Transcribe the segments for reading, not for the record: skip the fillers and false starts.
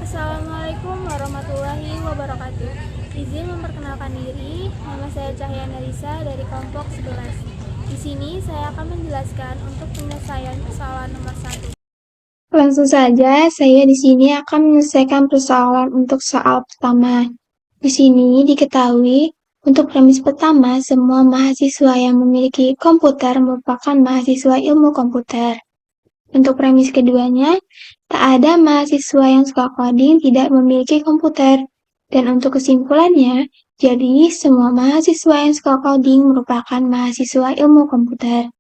Assalamualaikum warahmatullahi wabarakatuh. Izin memperkenalkan diri, nama saya Cahyana Risa dari kelompok 11. Di sini saya akan menjelaskan untuk penyelesaian persoalan nomor 1. Langsung saja, saya di sini akan menyelesaikan persoalan untuk soal pertama. Di sini diketahui, untuk premis pertama, semua mahasiswa yang memiliki komputer merupakan mahasiswa ilmu komputer. Untuk premis keduanya, tak ada mahasiswa yang suka coding tidak memiliki komputer. Dan untuk kesimpulannya, jadi semua mahasiswa yang suka coding merupakan mahasiswa ilmu komputer.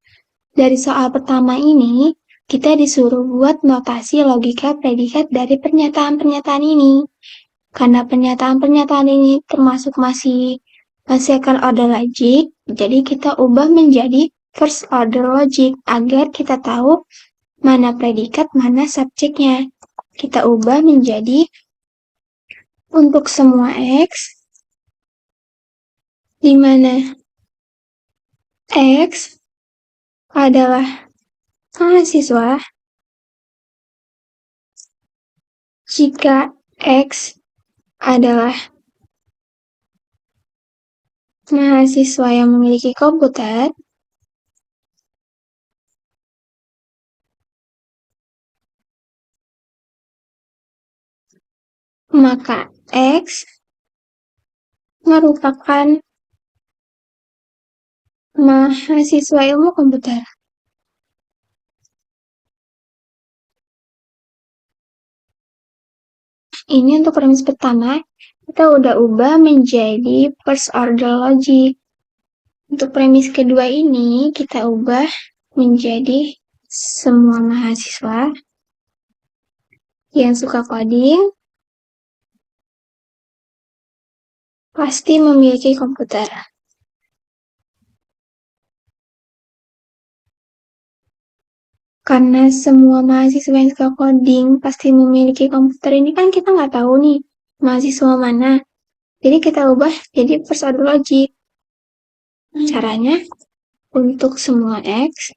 Dari soal pertama ini, kita disuruh buat notasi logika predikat dari pernyataan-pernyataan ini. Karena pernyataan-pernyataan ini termasuk masih second order logic, jadi kita ubah menjadi first order logic agar kita tahu mana predikat, mana subjeknya. Kita ubah menjadi untuk semua X, di mana X adalah mahasiswa jika X adalah mahasiswa yang memiliki komputer, maka X merupakan mahasiswa ilmu komputer. Ini untuk premis pertama, kita udah ubah menjadi first order logic. Untuk premis kedua ini, kita ubah menjadi semua mahasiswa yang suka coding pasti memiliki komputer. Karena semua mahasiswa yang suka coding pasti memiliki komputer, ini kan kita nggak tahu nih mahasiswa mana. Jadi kita ubah jadi first order logic. Caranya, untuk semua X,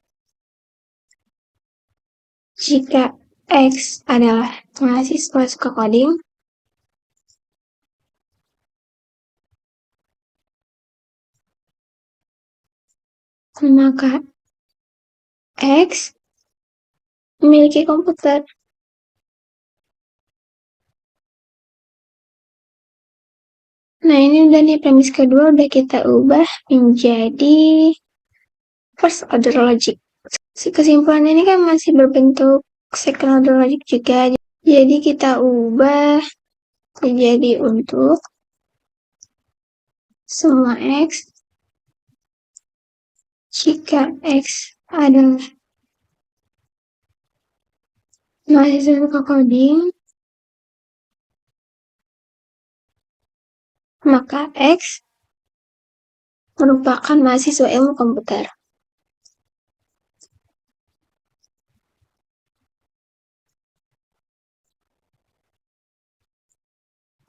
jika X adalah mahasiswa suka coding, maka X memiliki komputer. Nah, ini udah nih premis kedua udah kita ubah menjadi first order logic. Kesimpulan ini kan masih berbentuk second order logic juga. Jadi kita ubah menjadi untuk semua X jika X adalah mahasiswa suka coding, maka X merupakan mahasiswa ilmu komputer.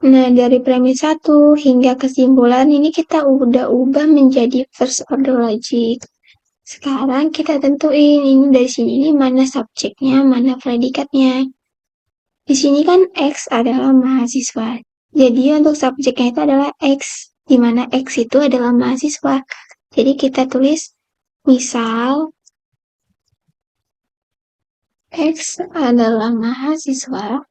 Nah, dari premis 1 hingga kesimpulan ini kita udah ubah menjadi first order logic. Sekarang kita tentuin ini dari sini ini mana subjeknya, mana predikatnya. Di sini kan X adalah mahasiswa. Jadi untuk subjeknya itu adalah X, di mana X itu adalah mahasiswa. Jadi kita tulis misal X adalah mahasiswa.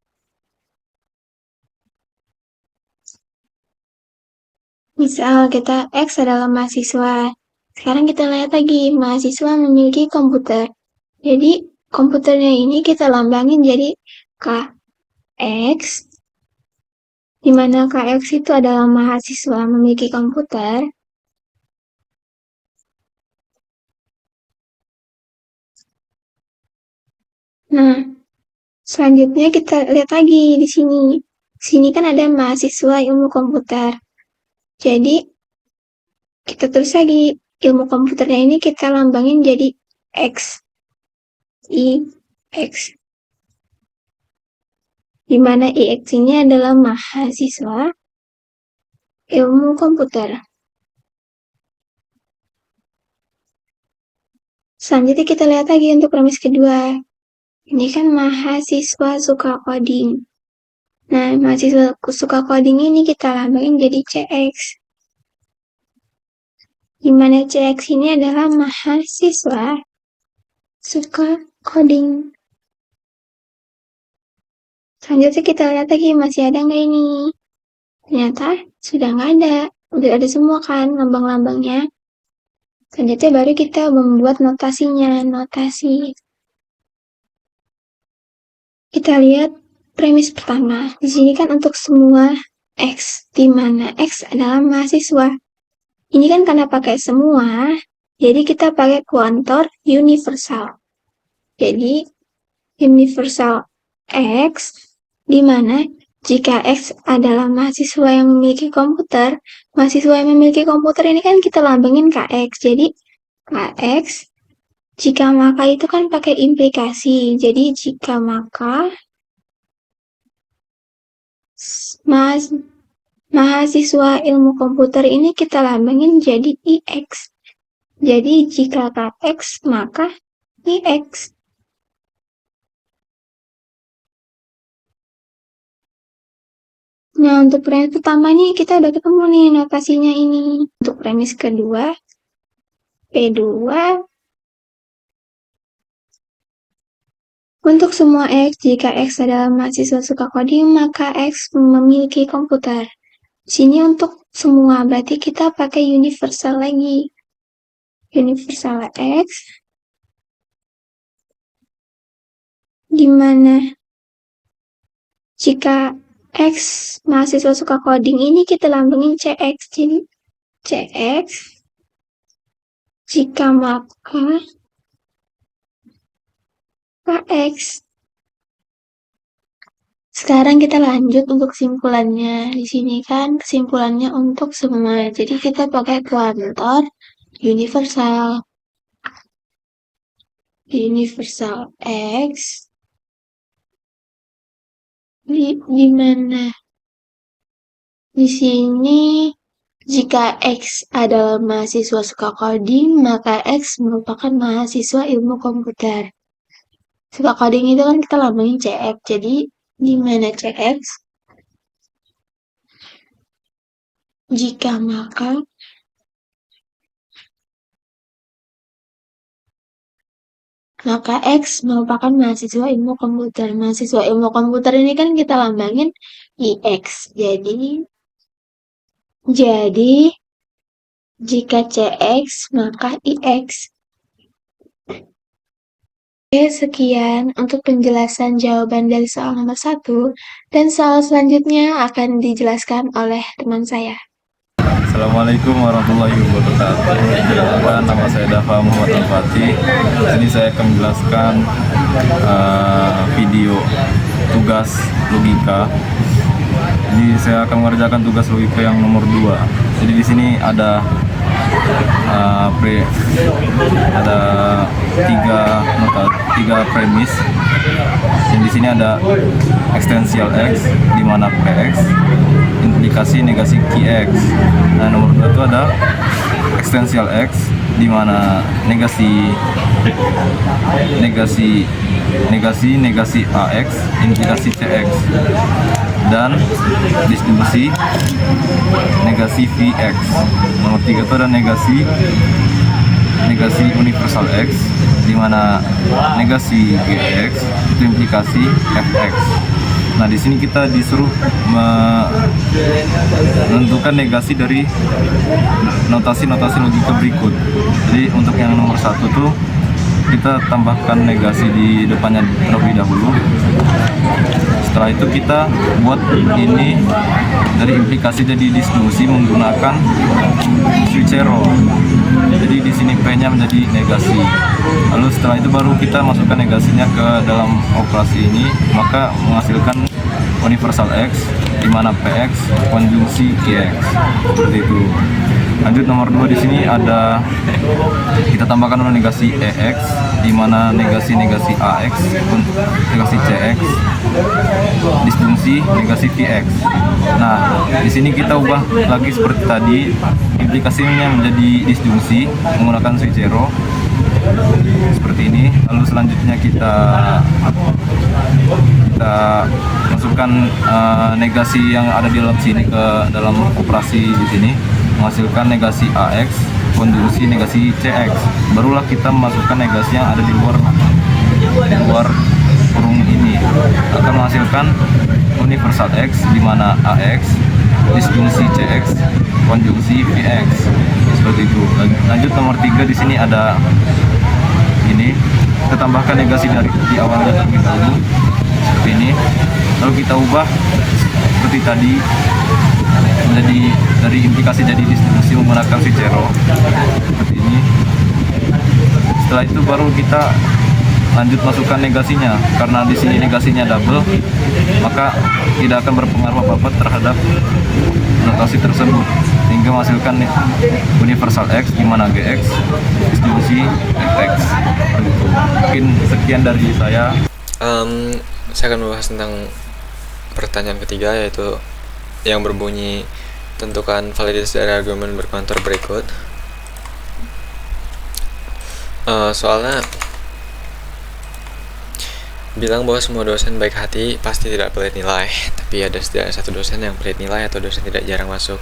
Misal kita X adalah mahasiswa. Sekarang kita lihat lagi, mahasiswa memiliki komputer. Jadi komputernya ini kita lambangin jadi KX, di mana KX itu adalah mahasiswa memiliki komputer. Nah, selanjutnya kita lihat lagi di sini. Di sini kan ada mahasiswa ilmu komputer. Jadi, kita tulis lagi ilmu komputernya ini kita lambangin jadi X. I, X. Di mana IX ini adalah mahasiswa ilmu komputer. Selanjutnya kita lihat lagi untuk premis kedua. Ini kan mahasiswa suka coding. Nah, mahasiswa suka coding ini kita lambangin jadi CX. Di mana CX ini adalah mahasiswa suka coding. Selanjutnya kita lihat lagi masih ada nggak ini. Ternyata sudah nggak ada. Udah ada semua kan lambang-lambangnya. Selanjutnya baru kita membuat notasinya. Notasi. Kita lihat premis pertama. Di sini kan untuk semua X, di mana X adalah mahasiswa. Ini kan karena pakai semua, jadi kita pakai kuantor universal. Jadi universal X, di mana jika X adalah mahasiswa yang memiliki komputer, mahasiswa yang memiliki komputer ini kan kita lambangin KX. Jadi KX, jika maka itu kan pakai implikasi. Jadi jika maka mahasiswa ilmu komputer ini kita lambangin jadi IX. Jadi jika KX maka IX. Nah, untuk premis pertama nih kita udah ketemu nih notasinya ini. Untuk premis kedua, P2. Untuk semua X, jika X adalah mahasiswa suka coding, maka X memiliki komputer. Sini untuk semua, berarti kita pakai universal lagi. Universal X, di mana jika X mahasiswa suka coding ini kita lambangin CX. Jadi CX, jika maka KX. Sekarang kita lanjut untuk kesimpulannya. Di sini kan kesimpulannya untuk semua. Jadi kita pakai kuantor universal. Universal X. Di mana? Di sini jika X adalah mahasiswa suka coding, maka X merupakan mahasiswa ilmu komputer. Suka coding itu kan kita lambangin CX. Jadi di mana CX? Jika maka X merupakan mahasiswa ilmu komputer. Mahasiswa ilmu komputer ini kan kita lambangin IX. Jadi jika CX maka IX. Oke, sekian untuk penjelasan jawaban dari soal nomor 1, dan soal selanjutnya akan dijelaskan oleh teman saya. Assalamualaikum warahmatullahi wabarakatuh. Perkenalkan, nama saya Dafa Muhammad Al-Fatih. Ini saya akan menjelaskan video tugas logika. Jadi saya akan mengerjakan tugas logika yang nomor 2. Jadi di sini ada tiga premis. Dan di sini ada ekstensial X, di mana PX, implikasi negasi QX. Nah, nomor 2 itu ada ekstensial X, di mana negasi AX, implikasi CX, dan distribusi negasi VX. Nomor 3 itu ada negasi universal X, di mana negasi GX itu implikasi FX. Nah, di sini kita disuruh menentukan negasi dari notasi-notasi logika berikut. Jadi untuk yang nomor 1 tuh kita tambahkan negasi di depannya terlebih dahulu. Setelah itu kita buat ini dari implikasi jadi distribusi menggunakan switchero. Jadi di sini P-nya menjadi negasi. Lalu setelah itu baru kita masukkan negasinya ke dalam operasi ini, maka menghasilkan universal X, di mana PX konjungsi QX. Seperti itu. Lanjut nomor 2, di sini ada kita tambahkan dulu negasi EX, di mana negasi AX, negasi CX, disfungsi negasi VX. Nah, di sini kita ubah lagi seperti tadi, implikasinya menjadi disjungsi menggunakan switchero seperti ini. Lalu selanjutnya kita kita masukkan negasi yang ada di dalam sini ke dalam operasi di sini, menghasilkan negasi AX konjungsi negasi CX. Barulah kita masukkan negasi yang ada di luar kurung ini, akan menghasilkan universal X, di mana AX disjungsi CX konjungsi VX, seperti itu. Lanjut nomor 3, di sini ada ini, kita tambahkan negasi dari di awalnya terlebih dahulu seperti ini, lalu kita ubah seperti tadi menjadi dari implikasi jadi distribusi menggunakan Cicero seperti ini. Setelah itu baru kita lanjut masukkan negasinya, karena di sini negasinya double, maka tidak akan berpengaruh apa-apa terhadap notasi tersebut, sehingga menghasilkan universal X, di mana GX distribusi FX. Mungkin sekian dari saya. Saya akan membahas tentang pertanyaan ketiga, yaitu yang berbunyi tentukan validitas dari argumen berkontur berikut. Soalnya bilang bahwa semua dosen baik hati pasti tidak pelit nilai, tapi ada setidaknya satu dosen yang pelit nilai atau dosen tidak jarang masuk.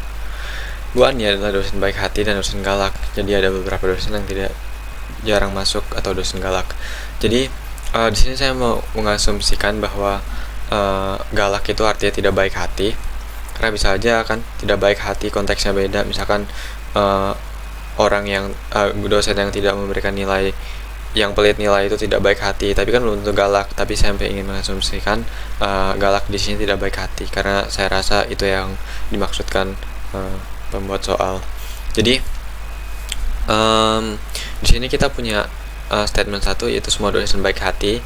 Bu Ani adalah dosen baik hati dan dosen galak, jadi ada beberapa dosen yang tidak jarang masuk atau dosen galak. Jadi di sini saya mau mengasumsikan bahwa galak itu artinya tidak baik hati, karena bisa aja kan tidak baik hati konteksnya beda. Misalkan orang yang dosen yang tidak memberikan nilai, yang pelit nilai itu tidak baik hati, tapi kan belum tentu galak. Tapi saya ingin mengasumsikan galak di sini tidak baik hati, karena saya rasa itu yang dimaksudkan pembuat soal. Jadi di sini kita punya statement 1, yaitu semua dosen baik hati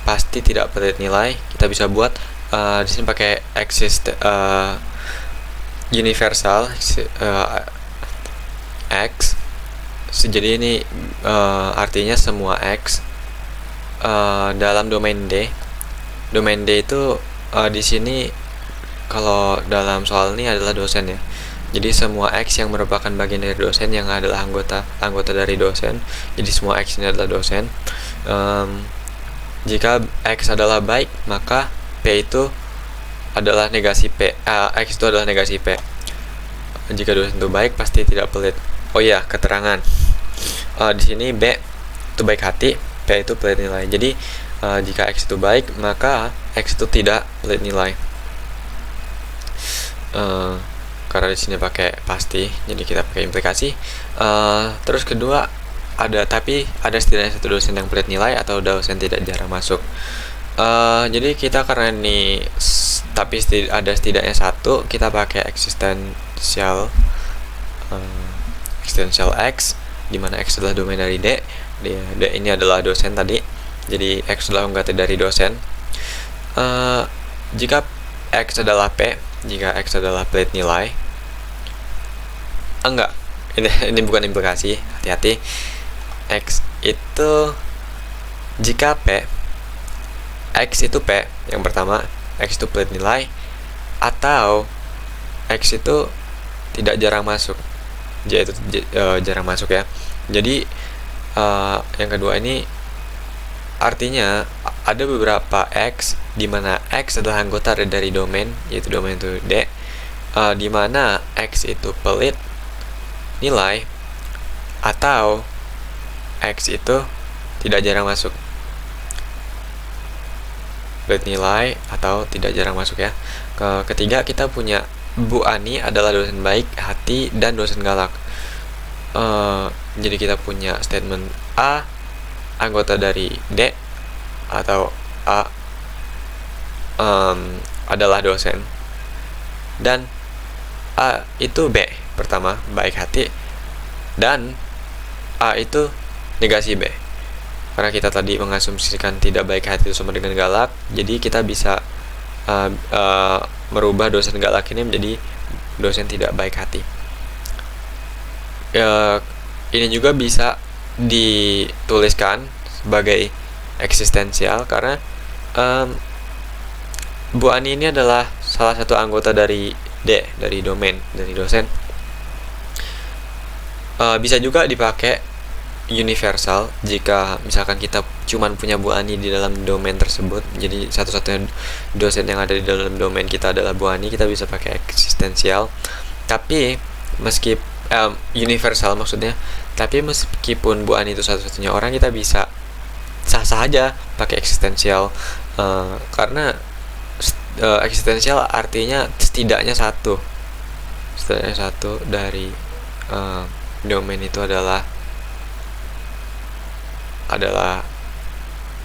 pasti tidak pelit nilai. Kita bisa buat di sini pakai universal X. Jadi ini artinya semua X dalam domain D. Domain D itu di sini kalau dalam soal ini adalah dosen ya. Jadi semua X yang merupakan bagian dari dosen, yang adalah anggota dari dosen. Jadi semua X ini adalah dosen. Jika X adalah baik, maka P itu adalah negasi P. X itu adalah negasi P. Jika dosen itu baik, pasti tidak pelit. Oh iya, keterangan. Di sini B itu baik hati, P itu pelit nilai. Jadi jika X itu baik, maka X itu tidak pelit nilai. Karena di sini pakai pasti, jadi kita pakai implikasi. Terus kedua, tapi ada setidaknya satu dosen yang pelit nilai atau dosen tidak jarang masuk. Jadi kita karena ini tapi ada setidaknya satu, kita pakai existential X, di mana X adalah domain dari D. D ini adalah dosen tadi, jadi X adalah pengganti dari dosen. Jika X adalah P, jika X adalah pelit nilai, enggak, ini bukan implikasi, hati-hati. X itu jika P, X itu P yang pertama, X itu pelit nilai, atau X itu tidak jarang masuk. J itu jarang masuk ya. Jadi yang kedua ini artinya ada beberapa X, di mana X adalah anggota dari domain, yaitu domain itu D, di mana X itu pelit nilai atau X itu tidak jarang masuk. Pelit nilai atau tidak jarang masuk ya. Ketiga, kita punya Bu Ani adalah dosen baik hati dan dosen galak. Jadi kita punya statement A anggota dari D atau A adalah dosen, dan A itu B pertama baik hati, dan A itu negasi B. Karena kita tadi mengasumsikan tidak baik hati itu sama dengan galak, jadi kita bisa merubah dosen galak ini menjadi dosen tidak baik hati. Ini juga bisa dituliskan sebagai eksistensial, karena Bu Ani ini adalah salah satu anggota dari D, dari domain, dari dosen. Bisa juga dipakai universal jika misalkan kita cuman punya Bu Ani di dalam domain tersebut. Jadi satu-satunya dosen yang ada di dalam domain kita adalah Bu Ani, kita bisa pakai eksistensial. Tapi universal maksudnya, tapi meskipun Bu Ani itu satu-satunya orang, kita bisa sah-sah aja pakai eksistensial, karena eksistensial artinya setidaknya satu dari domain itu adalah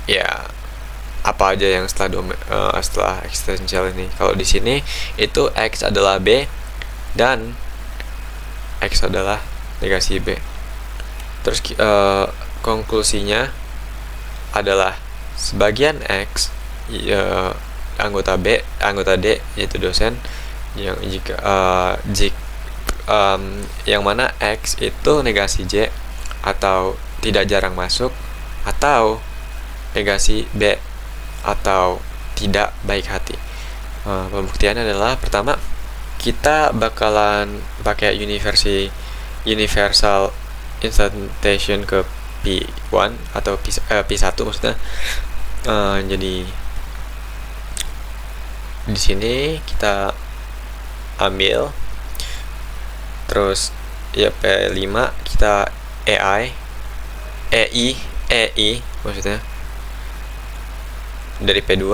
ya apa aja yang setelah eksistensial ini. Kalau di sini itu X adalah B dan X adalah negasi B. Terus konklusinya adalah sebagian X anggota D yaitu dosen yang yang mana X itu negasi J atau tidak jarang masuk, atau negasi B atau tidak baik hati. Pembuktiannya adalah pertama, kita bakalan pakai universal instantiation ke P1 atau P1 maksudnya. Jadi di sini kita ambil, terus ya P5 kita EI maksudnya dari P2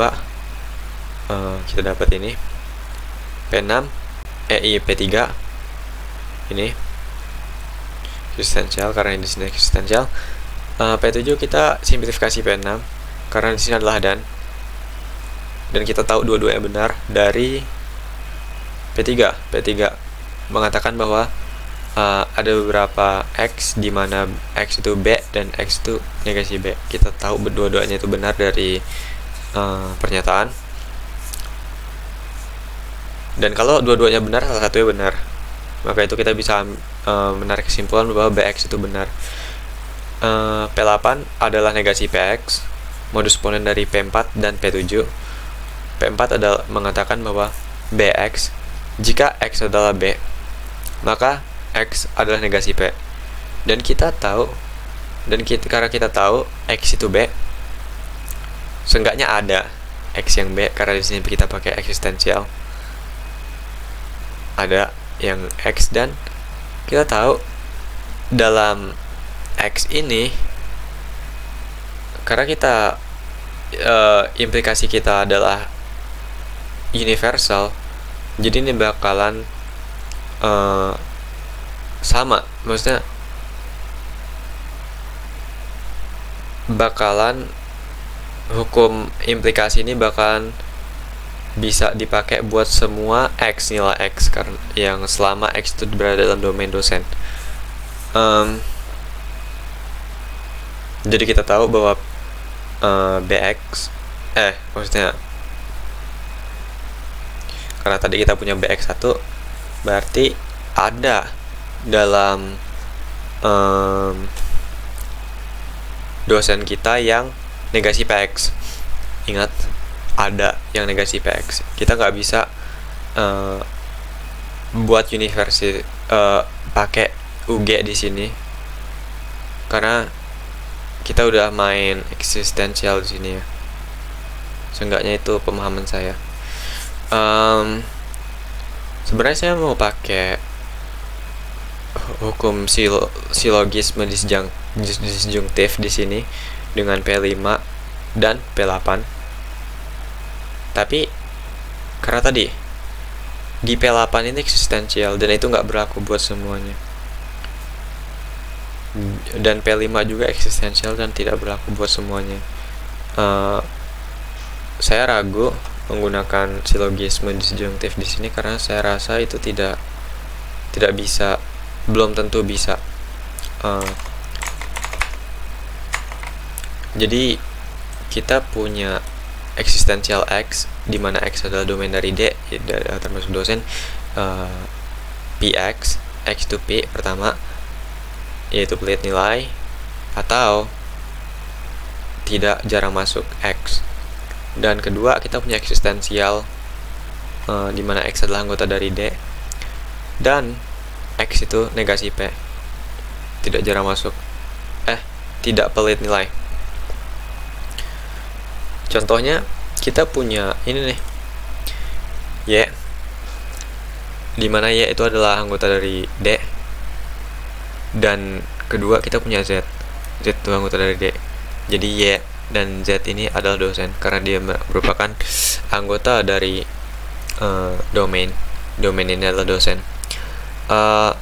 kita dapat ini P6 EI P3 ini eksistensial karena di sini eksistensial. P7 kita simplifikasi P6 karena di sini adalah dan kita tahu dua-duanya benar dari P3 mengatakan bahwa ada beberapa X di mana X itu B dan X itu negasi B. Kita tahu dua-duanya itu benar dari pernyataan. Dan kalau dua-duanya benar, salah satunya benar, maka itu kita bisa menarik kesimpulan bahwa BX itu benar. P8 adalah negasi PX, modus ponen dari P4 dan P7. P4 adalah mengatakan bahwa BX, jika X adalah B, maka X adalah negasi P. Dan kita tahu, karena kita tahu X itu B, seenggaknya ada X yang B, karena di sini kita pakai eksistensial. Ada yang X, dan kita tahu dalam X ini, karena kita implikasi kita adalah universal, jadi ini bakalan sama, maksudnya bakalan hukum implikasi ini bakalan bisa dipakai buat semua X, nilai X karena yang selama X itu berada dalam domain dosen. Jadi kita tahu bahwa BX maksudnya karena tadi kita punya BX1, berarti ada dalam dosen kita yang negasi PX. Ingat, ada yang negasi PX. Kita nggak bisa buat university pakai UG di sini karena kita udah main eksistensial di sini ya. Seenggaknya itu pemahaman saya. Sebenarnya saya mau pakai hukum silogisme disjungtif di sini dengan P5 dan P8. Tapi karena tadi di P8 ini eksistensial dan itu nggak berlaku buat semuanya. Dan P5 juga eksistensial dan tidak berlaku buat semuanya. Saya ragu menggunakan silogisme disjungtif di sini karena saya rasa itu tidak bisa, belum tentu bisa. Jadi kita punya eksistensial X di mana X adalah domain dari D, termasuk dosen. PX, X to P pertama yaitu pelit nilai atau tidak jarang masuk X. Dan kedua, kita punya eksistensial di mana X adalah anggota dari D dan X itu negasi P, tidak jarang masuk. tidak pelit nilai. Contohnya kita punya ini nih, Y, dimana Y itu adalah anggota dari D, dan kedua kita punya Z itu anggota dari D. Jadi Y dan Z ini adalah dosen karena dia merupakan anggota dari domain ini adalah dosen.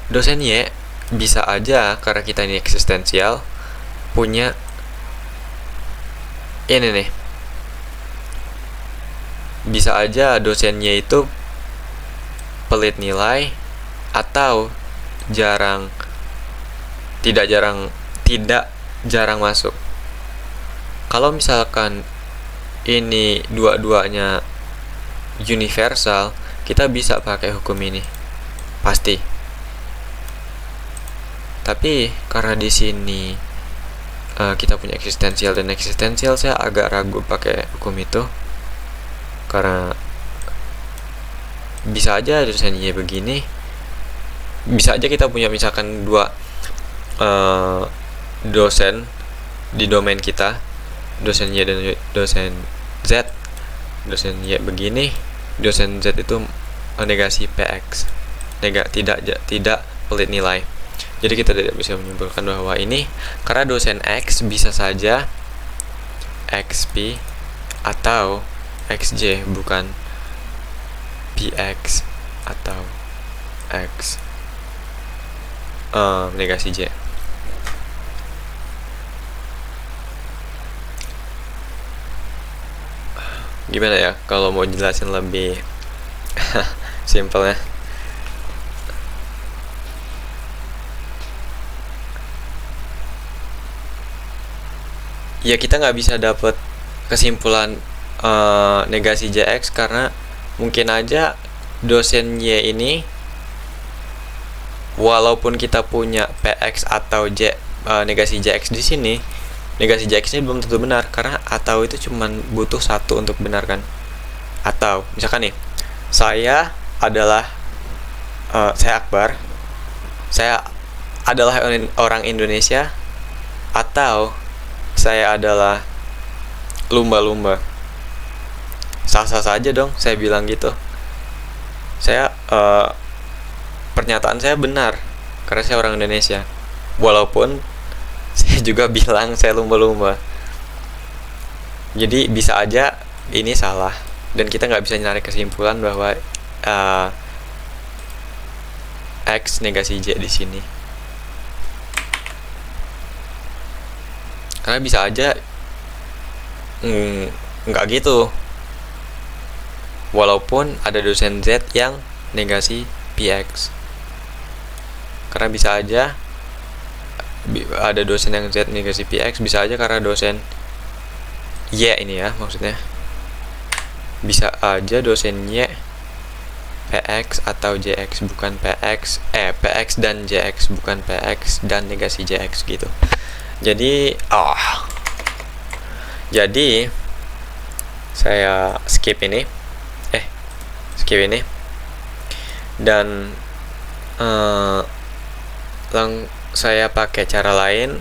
Dosen Y bisa aja karena kita ini eksistensial punya ini nih, bisa aja dosennya itu pelit nilai atau tidak jarang masuk. Kalau misalkan ini dua-duanya universal, kita bisa pakai hukum ini pasti. Tapi karena di sini kita punya eksistensial dan eksistensial, saya agak ragu pakai hukum itu. Karena bisa aja dosennya begini, bisa aja kita punya misalkan dua dosen di domain kita, dosen Y dan dosen Z. Dosen Y begini, dosen Z itu negasi PX, tidak pelit nilai. Jadi kita tidak bisa menyimpulkan bahwa ini karena dosen X bisa saja XP atau XJ, bukan PX atau X negasi J. Gimana ya kalau mau jelasin lebih simpelnya? Ya kita nggak bisa dapat kesimpulan negasi JX karena mungkin aja dosen Y ini, walaupun kita punya PX atau negasi JX di sini, negasi JX ini belum tentu benar karena atau itu cuman butuh satu untuk benar kan. Atau misalkan nih, saya Akbar, saya adalah orang Indonesia, atau saya adalah lumba-lumba. Sah-sah saja dong saya bilang gitu. Saya pernyataan saya benar karena saya orang Indonesia, walaupun saya juga bilang saya lumba-lumba. Jadi bisa aja ini salah dan kita nggak bisa narik kesimpulan bahwa X negasi J di sini. Karena bisa aja nggak gitu, walaupun ada dosen Z yang negasi PX. Karena bisa aja ada dosen yang Z negasi PX, bisa aja karena dosen Y ini ya maksudnya, bisa aja dosen Y PX atau JX bukan PX, PX dan JX bukan PX dan negasi JX gitu. Jadi saya skip ini dan saya pakai cara lain,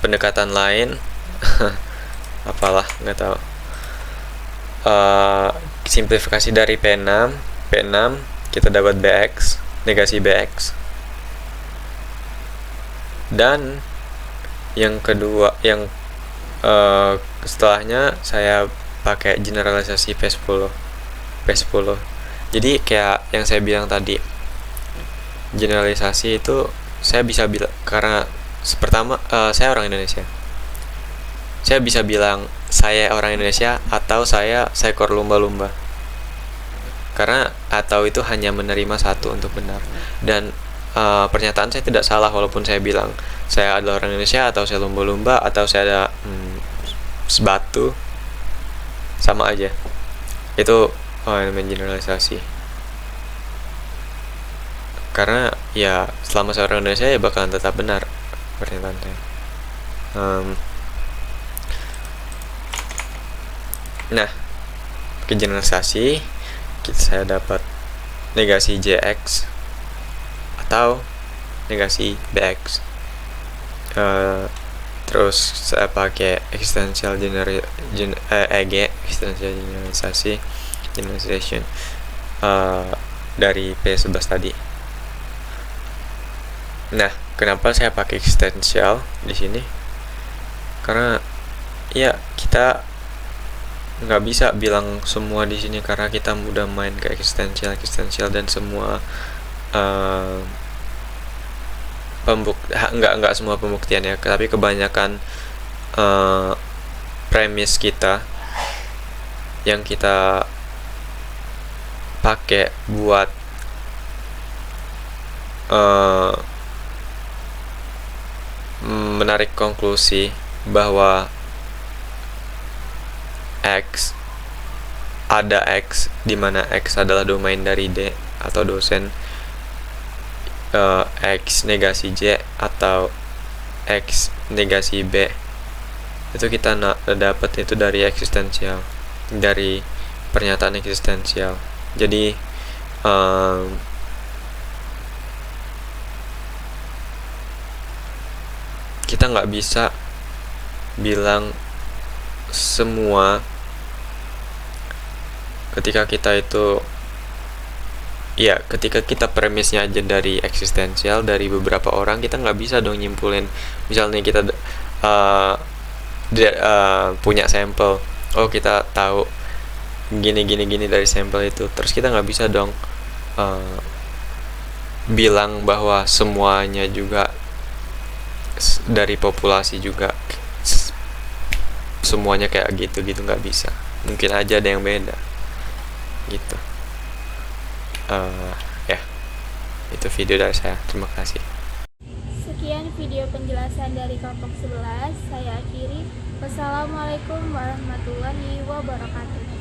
pendekatan lain apalah nggak tahu, simplifikasi dari P6 kita dapat BX negasi BX, dan yang kedua setelahnya saya pakai generalisasi P10. Jadi kayak yang saya bilang tadi, generalisasi itu saya bisa bilang karena pertama saya orang Indonesia, saya bisa bilang saya orang Indonesia atau saya seekor lumba-lumba, karena atau itu hanya menerima satu untuk benar. Dan pernyataan saya tidak salah walaupun saya bilang saya adalah orang Indonesia atau saya lumba-lumba atau saya ada sebatu, sama aja. Itu namanya generalisasi. Karena ya selama saya orang Indonesia ya bakalan tetap benar pernyataan saya. Nah, ke generalisasi saya dapat negasi JX atau negasi BX. Terus saya pakai existential existential generalization dari P11 tadi. Nah, kenapa saya pakai existential di sini? Karena ya kita nggak bisa bilang semua di sini karena kita mudah main ke existential dan semua nggak semua pembuktian ya, tapi kebanyakan premis kita yang kita pakai buat menarik konklusi bahwa X di mana X adalah domain dari D atau dosen, X negasi J atau X negasi B, itu kita dapat itu dari eksistensial, dari pernyataan eksistensial. Jadi kita nggak bisa bilang semua ketika kita kita premisnya aja dari eksistensial dari beberapa orang, kita nggak bisa dong nyimpulin. Misalnya kita punya sampel, kita tahu gini dari sampel itu, terus kita nggak bisa dong bilang bahwa semuanya juga dari populasi juga semuanya kayak gitu nggak bisa. Mungkin aja ada yang beda gitu. Ya, itu video dari saya. Terima kasih. Sekian video penjelasan dari kelompok 11. Saya akhiri. Wassalamualaikum warahmatullahi wabarakatuh.